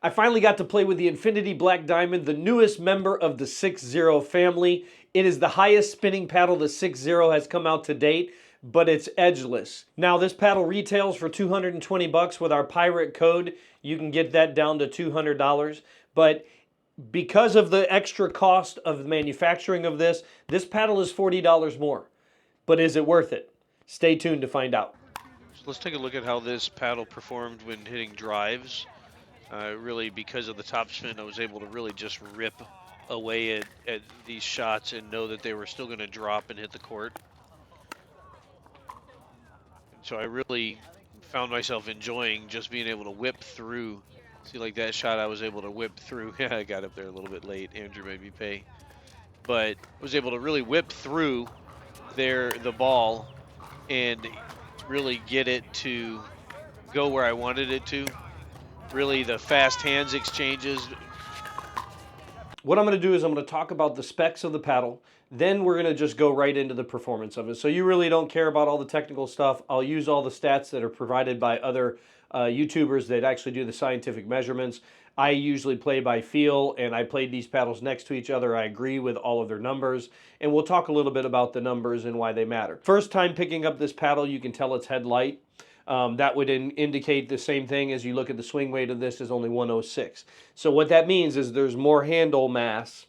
I finally got to play with the Infinity Black Diamond, the newest member of the SixZero family. It is the highest spinning paddle the SixZero has come out to date, but it's edgeless. Now this paddle retails for $220 with our pirate code. You can get that down to $200, but because of the extra cost of the manufacturing of this paddle is $40 more. But is it worth it? Stay tuned to find out. So let's take a look at how this paddle performed when hitting drives. Really, because of the topspin, I was able to really just rip away at these shots and know that they were still going to drop and hit the court. So I really found myself enjoying just being able to whip through. See, like that shot I was able to whip through. Yeah, I got up there a little bit late. Andrew made me pay. But I was able to really whip through the ball and really get it to go where I wanted it to. Really, the fast hands exchanges. What I'm going to do is I'm going to talk about the specs of the paddle. Then we're going to just go right into the performance of it. So you really don't care about all the technical stuff. I'll use all the stats that are provided by other YouTubers that actually do the scientific measurements. I usually play by feel, and I played these paddles next to each other. I agree with all of their numbers, and we'll talk a little bit about the numbers and why they matter. First time picking up this paddle, you can tell it's head light. That would indicate the same thing as you look at the swing weight of this is only 106. So what that means is there's more handle mass.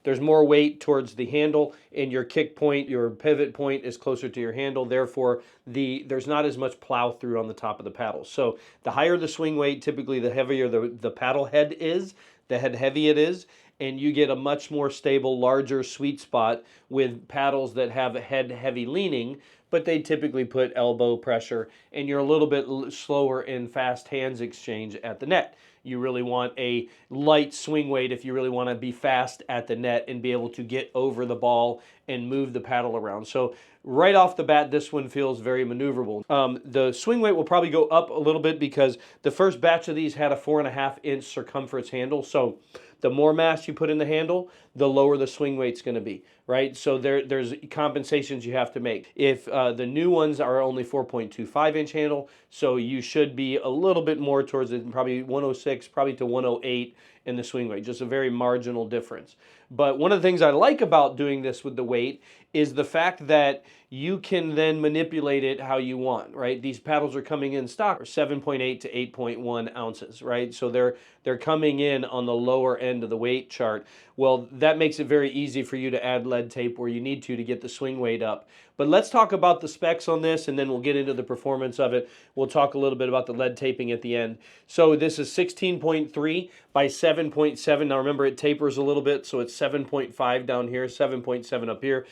There's more weight towards the handle, and your kick point, your pivot point is closer to your handle. Therefore, there's not as much plow through on the top of the paddle. So the higher the swing weight, typically the heavier the paddle head is, the head heavy it is, and you get a much more stable, larger sweet spot with paddles that have a head heavy leaning, but they typically put elbow pressure, and you're a little bit slower in fast hands exchange at the net. You really want a light swing weight if you really want to be fast at the net and be able to get over the ball and move the paddle around. So right off the bat, this one feels very maneuverable. The swing weight will probably go up a little bit because the first batch of these had a 4.5-inch circumference handle. So the more mass you put in the handle, the lower the swing weight's going to be, right? So there's compensations you have to make. If the new ones are only 4.25-inch handle, so you should be a little bit more towards it, probably 106, probably to 108 in the swing weight, just a very marginal difference. But one of the things I like about doing this with the weight is the fact that you can then manipulate it how you want, right? These paddles are coming in stock 7.8 to 8.1 ounces, right? So they're coming in on the lower end of the weight chart. Well, that makes it very easy for you to add lead tape where you need to get the swing weight up. But let's talk about the specs on this, and then we'll get into the performance of it. We'll talk a little bit about the lead taping at the end. So this is 16.3 by 7.7. Now remember, it tapers a little bit, so it's 7.5 down here, 7.7 up here.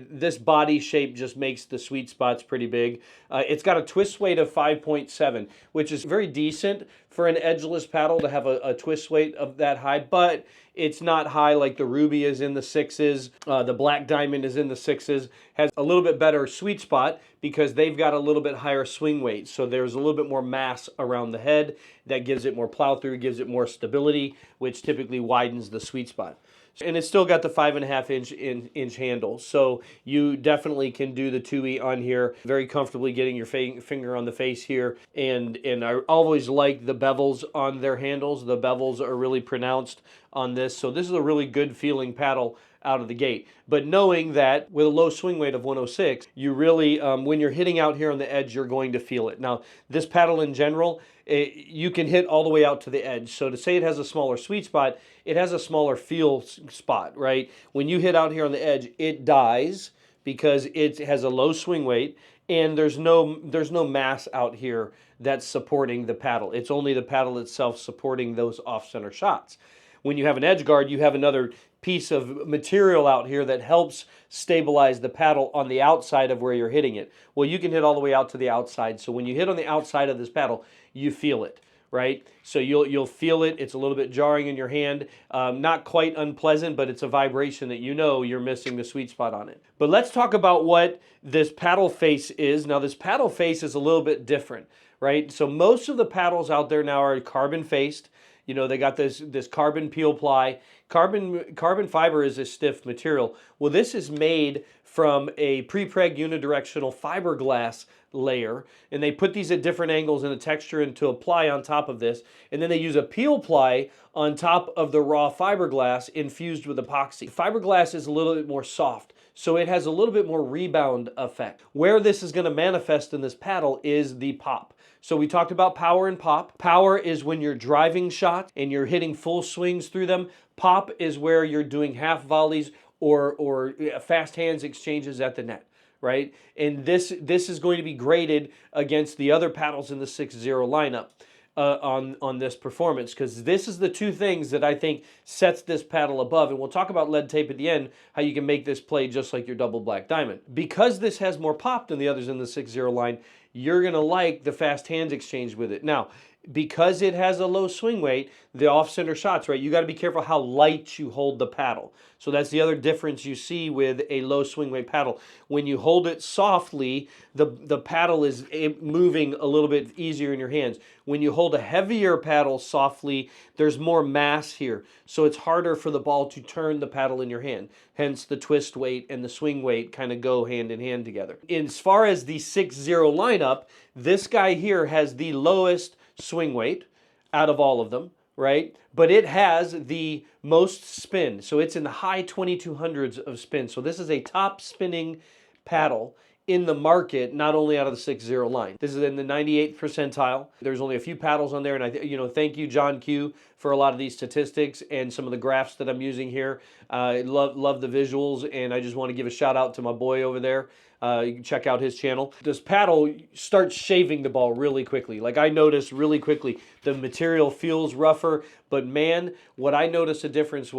This body shape just makes the sweet spots pretty big. It's got a twist weight of 5.7, which is very decent for an edgeless paddle to have a twist weight of that high, but it's not high like the Ruby is in the 6s. The Black Diamond is in the 6s. Has a little bit better sweet spot because they've got a little bit higher swing weight. So there's a little bit more mass around the head that gives it more plow through, gives it more stability, which typically widens the sweet spot. And it's still got the 5.5-inch handle, so you definitely can do the 2E on here very comfortably, getting your finger on the face here. And I always like the bevels on their handles. The bevels are really pronounced on this, so this is a really good feeling paddle out of the gate. But knowing that with a low swing weight of 106, you really, when you're hitting out here on the edge, you're going to feel it. Now, this paddle in general, you can hit all the way out to the edge. So to say it has a smaller sweet spot, it has a smaller feel spot, right? When you hit out here on the edge, it dies because it has a low swing weight, and there's no mass out here that's supporting the paddle. It's only the paddle itself supporting those off-center shots. When you have an edge guard, you have another piece of material out here that helps stabilize the paddle on the outside of where you're hitting it. Well, you can hit all the way out to the outside. So when you hit on the outside of this paddle, you feel it, right? So you'll feel it. It's a little bit jarring in your hand. Not quite unpleasant, but it's a vibration that you know you're missing the sweet spot on it. But let's talk about what this paddle face is. Now, this paddle face is a little bit different, right? So most of the paddles out there now are carbon faced. You know, they got this carbon peel ply. Carbon fiber is a stiff material. Well, this is made from a pre-preg unidirectional fiberglass layer, and they put these at different angles and a texture and to apply on top of this, and then they use a peel ply on top of the raw fiberglass infused with epoxy. Fiberglass is a little bit more soft, so it has a little bit more rebound effect. Where this is going to manifest in this paddle is the pop. So we talked about power and pop. Power is when you're driving shots and you're hitting full swings through them. Pop is where you're doing half volleys or fast hands exchanges at the net, right? And this is going to be graded against the other paddles in the SixZero lineup on this performance, because this is the two things that I think sets this paddle above. And we'll talk about lead tape at the end, how you can make this play just like your double black diamond. Because this has more pop than the others in the SixZero line, you're going to like the fast hands exchange with it. Now, because it has a low swing weight, the off-center shots, right, you got to be careful how light you hold the paddle. So that's the other difference you see with a low swing weight paddle. When you hold it softly, the paddle is moving a little bit easier in your hands. When you hold a heavier paddle softly, there's more mass here. So it's harder for the ball to turn the paddle in your hand. Hence the twist weight and the swing weight kind of go hand in hand together. As far as the SixZero lineup, this guy here has the lowest swing weight out of all of them, right? But it has the most spin. So it's in the high 2200s of spin. So this is a top spinning paddle in the market, not only out of the SixZero line. This is in the 98th percentile. There's only a few paddles on there, and thank you, John Q, for a lot of these statistics and some of the graphs that I'm using here. I love the visuals, and I just want to give a shout out to my boy over there. You can check out his channel. This paddle starts shaving the ball really quickly. Like, I noticed really quickly the material feels rougher, but man, what I noticed a difference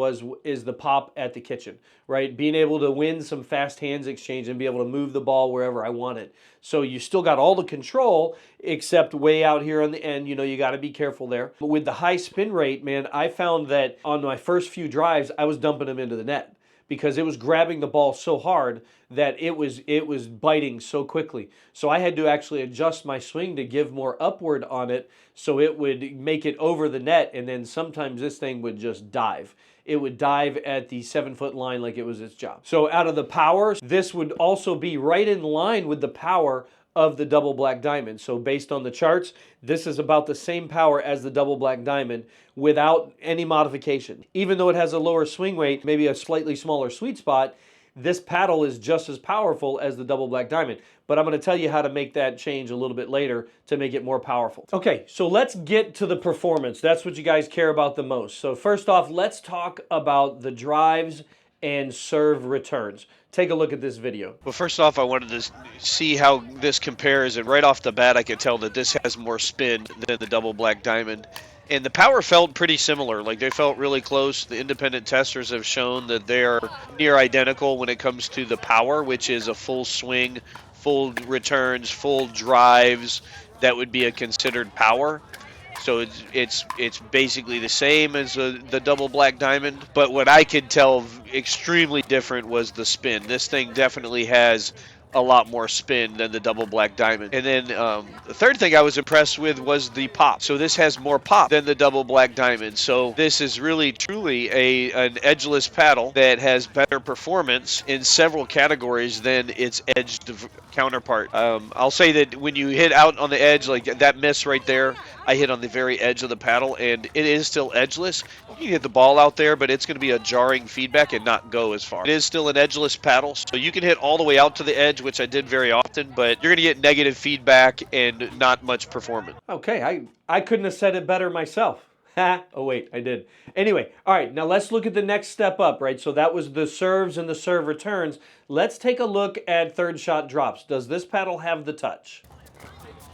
is the pop at the kitchen, right? Being able to win some fast hands exchange and be able to move the ball wherever I want it. So you still got all the control, except way out here on the end, you got to be careful there. But with the high spin rate, man, I found that on my first few drives, I was dumping them into the net, because it was grabbing the ball so hard that it was biting so quickly. So I had to actually adjust my swing to give more upward on it so it would make it over the net, and then sometimes this thing would just dive. It would dive at the 7-foot line like it was its job. So out of the power, this would also be right in line with the power of the double black diamond. So based on the charts, this is about the same power as the double black diamond without any modification. Even though it has a lower swing weight, maybe a slightly smaller sweet spot, this paddle is just as powerful as the double black diamond. But I'm going to tell you how to make that change a little bit later to make it more powerful. Okay, so let's get to the performance. That's what you guys care about the most. So first off, let's talk about the drives and serve returns. Take a look at this video. Well, first off, I wanted to see how this compares, and right off the bat, I could tell that this has more spin than the double black diamond. And the power felt pretty similar. Like, they felt really close. The independent testers have shown that they're near identical when it comes to the power, which is a full swing, full returns, full drives. That would be a considered power. So it's basically the same as the double black diamond. But what I could tell extremely different was the spin. This thing definitely has a lot more spin than the double black diamond. And then the third thing I was impressed with was the pop. So this has more pop than the double black diamond. So this is really truly an edgeless paddle that has better performance in several categories than its edged counterpart. I'll say that when you hit out on the edge, like that miss right there, I hit on the very edge of the paddle, and it is still edgeless. You can hit the ball out there, but it's going to be a jarring feedback and not go as far. It is still an edgeless paddle, so you can hit all the way out to the edge, which I did very often, but you're going to get negative feedback and not much performance. Okay, I couldn't have said it better myself. Oh wait, I did. Anyway, all right, now let's look at the next step up, right? So that was the serves and the serve returns. Let's take a look at third shot drops. Does this paddle have the touch?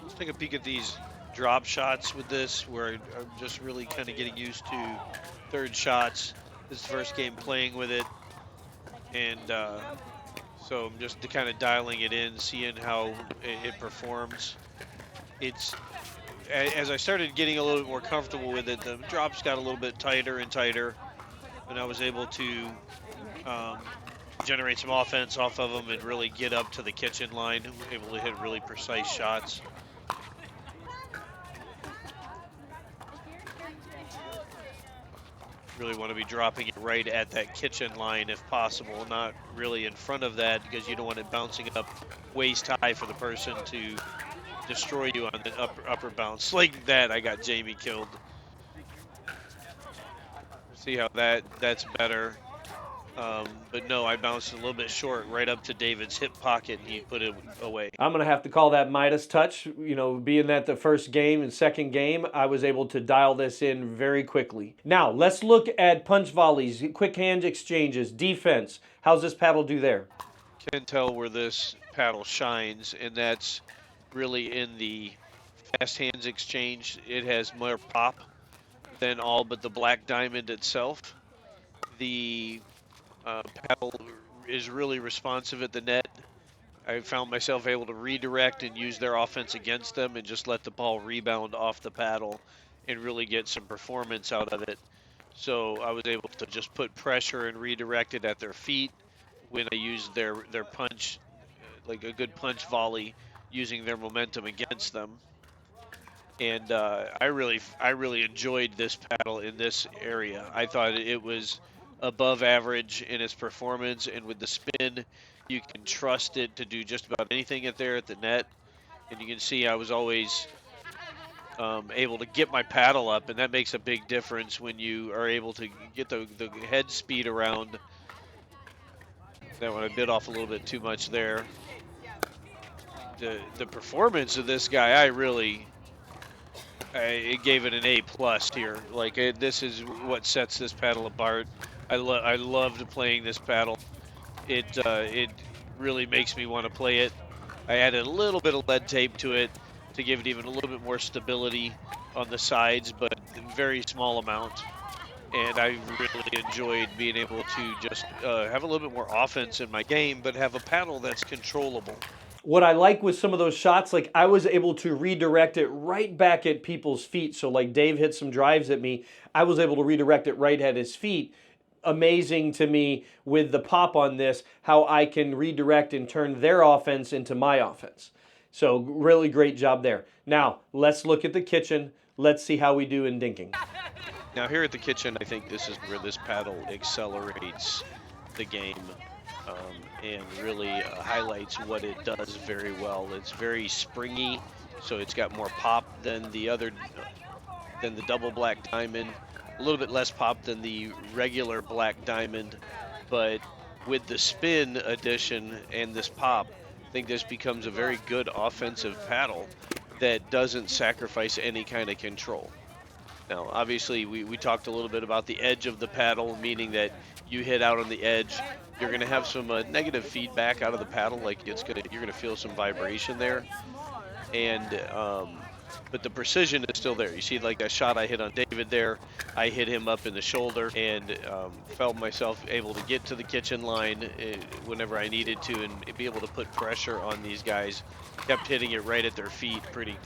Let's take a peek at these drop shots with this, where I'm just really kind of getting used to third shots. This is the first game playing with it, and so I'm just kind of dialing it in, seeing how it performs. As I started getting a little bit more comfortable with it, the drops got a little bit tighter and tighter, and I was able to generate some offense off of them and really get up to the kitchen line, able to hit really precise shots. Really want to be dropping it right at that kitchen line if possible, not really in front of that, because you don't want it bouncing up waist high for the person to destroy you on the upper bounce. Like that, I got Jamie killed. See how that's better. But no, I bounced a little bit short right up to David's hip pocket, and he put it away. I'm going to have to call that Midas touch. You know, being that the first game and second game, I was able to dial this in very quickly. Now, let's look at punch volleys, quick hand exchanges, defense. How's this paddle do there? Can tell where this paddle shines, and that's really in the fast hands exchange. It has more pop than all but the black diamond itself. The paddle is really responsive at the net. I found myself able to redirect and use their offense against them and just let the ball rebound off the paddle and really get some performance out of it. So I was able to just put pressure and redirect it at their feet when I used their punch, like a good punch volley, using their momentum against them. And I really enjoyed this paddle in this area. I thought it was above average in its performance, and with the spin, you can trust it to do just about anything at the net. And you can see I was always able to get my paddle up, and that makes a big difference when you are able to get the head speed around. That one I bit off a little bit too much there. The performance of this guy, I gave it an A+ here. Like this is what sets this paddle apart. I loved playing this paddle. It really makes me want to play it. I added a little bit of lead tape to it to give it even a little bit more stability on the sides, but very small amount. And I really enjoyed being able to just have a little bit more offense in my game, but have a paddle that's controllable. What I like with some of those shots, like I was able to redirect it right back at people's feet. So like Dave hit some drives at me, I was able to redirect it right at his feet. Amazing to me with the pop on this, how I can redirect and turn their offense into my offense. So really great job there. Now, let's look at the kitchen. Let's see how we do in dinking. Now here at the kitchen, I think this is where this paddle accelerates the game. And really highlights what it does very well. It's very springy, so it's got more pop than the double black diamond, a little bit less pop than the regular black diamond, but with the spin addition and this pop, I think this becomes a very good offensive paddle that doesn't sacrifice any kind of control. Now, obviously, we talked a little bit about the edge of the paddle, meaning that you hit out on the edge, you're going to have some negative feedback out of the paddle, like you're going to feel some vibration there. And but the precision is still there. You see, like that shot I hit on David there, I hit him up in the shoulder and felt myself able to get to the kitchen line whenever I needed to and be able to put pressure on these guys. Kept hitting it right at their feet pretty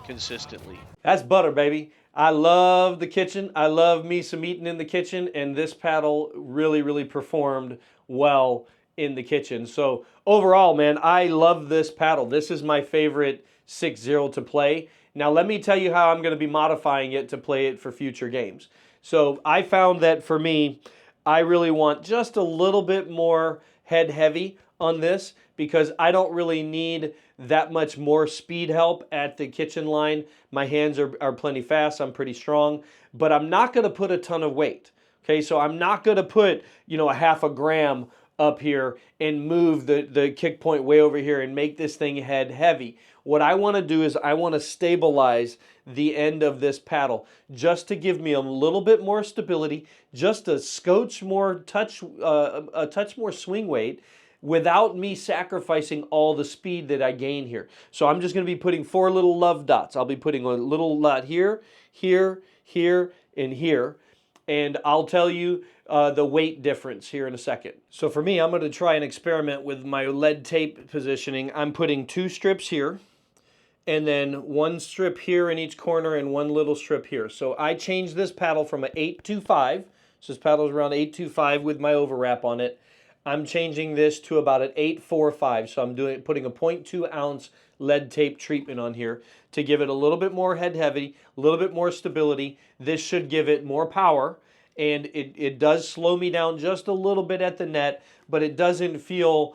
consistently. That's butter, baby. I love the kitchen. I love me some eating in the kitchen, and this paddle really, really performed well in the kitchen. So overall, man, I love this paddle. This is my favorite SixZero to play. Now let me tell you how I'm going to be modifying it to play it for future games. So I found that for me, I really want just a little bit more head heavy on this because I don't really need that much more speed help at the kitchen line. My hands are plenty fast. I'm pretty strong, but I'm not going to put a ton of weight. Okay, so I'm not going to put, you know, a half a gram up here and move the kick point way over here and make this thing head heavy. What I want to do is I want to stabilize the end of this paddle just to give me a little bit more stability, just a scotch more a touch more swing weight, without me sacrificing all the speed that I gain here. So I'm just going to be putting 4 little love dots. I'll be putting a little dot here, here, here, and here. And I'll tell you the weight difference here in a second. So for me, I'm going to try and experiment with my lead tape positioning. I'm putting 2 strips here, and then 1 strip here in each corner and 1 little strip here. So I changed this paddle from an 825. So this paddle is around 825 with my overwrap on it. I'm changing this to about an 845, so I'm putting a 0.2 ounce lead tape treatment on here to give it a little bit more head heavy, a little bit more stability. This should give it more power, and it does slow me down just a little bit at the net, but it doesn't feel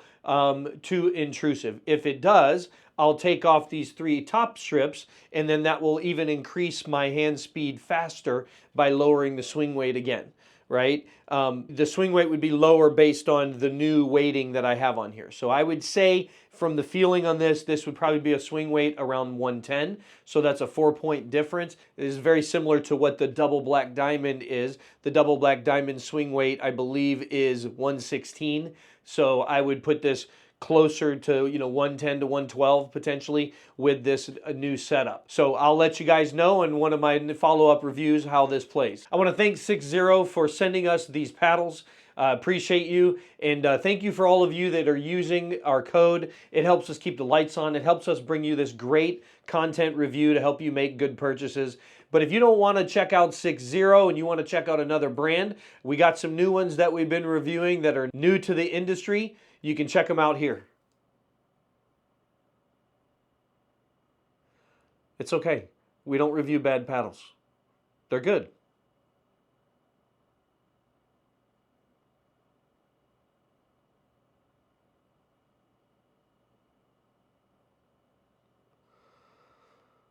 too intrusive. If it does, I'll take off these 3 top strips, and then that will even increase my hand speed faster by lowering the swing weight again, right? The swing weight would be lower based on the new weighting that I have on here. So I would say from the feeling on this, this would probably be a swing weight around 110. So that's a 4-point difference. It is very similar to what the double black diamond is. The double black diamond swing weight, I believe, is 116. So I would put this closer to 110 to 112 potentially with this new setup. So I'll let you guys know in one of my follow-up reviews how this plays. I want to thank SixZero for sending us these paddles. Appreciate you, and thank you for all of you that are using our code. It helps us keep the lights on. It helps us bring you this great content review to help you make good purchases. But if you don't want to check out SixZero and you want to check out another brand, we got some new ones that we've been reviewing that are new to the industry. You can check them out here. It's okay. We don't review bad paddles. They're good.